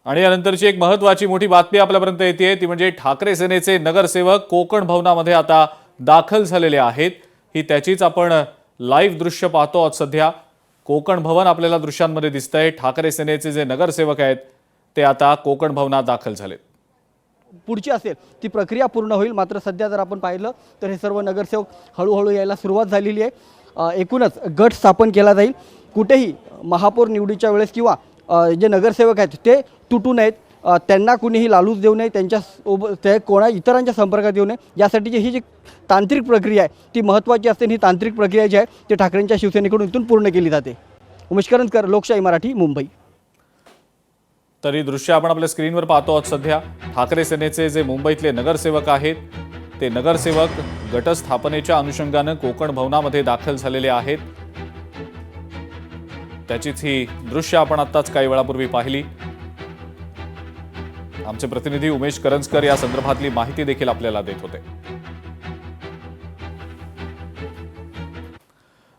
आणि यानंतरची एक महत्त्वाची मोठी बातमी आपल्यापर्यंत येते ती म्हणजे ठाकरे सेनेचे नगरसेवक कोकण भवनामध्ये आता दाखल झालेले आहेत। ही त्याचीच आपण लाईव्ह दृश्य पाहतो आहोत। सध्या कोकण भवन आपल्याला दृश्यांमध्ये दिसतंय। ठाकरे सेनेचे जे नगरसेवक आहेत ते आता कोकण भवनात दाखल झालेत। पुढची असेल ती प्रक्रिया पूर्ण होईल, मात्र सध्या जर आपण पाहिलं तर हे सर्व नगरसेवक हळूहळू यायला सुरुवात झालेली आहे। एकूणच गट स्थापन केला जाईल। कुठेही महापौर निवडीच्या वेळेस किंवा जे नगरसेवक आहेत ते तुटू नयेत, त्यांना कुणीही लालूच देऊ नये, ते कोणा इतरांच्या संपर्कात येऊ नये, यासाठीची ही जी तांत्रिक प्रक्रिया आहे ती महत्त्वाची असते। ही तांत्रिक प्रक्रिया जी आहे ती ठाकरेंच्या शिवसेनेकडून इथून पूर्ण केली जाते। उमेश करंजकर, लोकशाही मराठी, मुंबई। तरी दृश्य आपण आपल्या स्क्रीनवर पाहतो आहोत। सध्या ठाकरे सेनेचे जे मुंबईतले नगरसेवक आहेत ते नगरसेवक गटस्थापनेच्या अनुषंगाने कोकण भवनामध्ये दाखल झालेले आहेत। त्याचीच ही दृश्य आपण आत्ताच काही वेळापूर्वी पाहिली। आमचे प्रतिनिधी उमेश करंजकर या संदर्भातली माहिती देखील आपल्याला देत होते।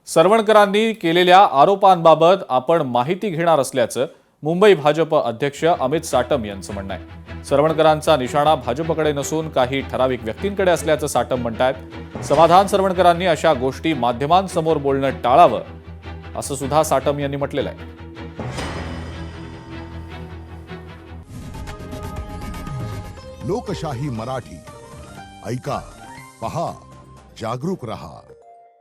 सरवणकरांनी केलेल्या आरोपांबाबत आपण माहिती घेणार असल्याचं मुंबई भाजप अध्यक्ष अमित साटम यांचं म्हणणं आहे। सरवणकरांचा निशाणा भाजपकडे नसून काही ठराविक व्यक्तींकडे असल्याचं साटम म्हणतायत। समाधान सरवणकरांनी अशा गोष्टी माध्यमांसमोर बोलणं टाळावं असं सुद्धा साटम यांनी म्हटलेलं आहे। लोकशाही मराठी ऐका, पहा, जागरूक रहा।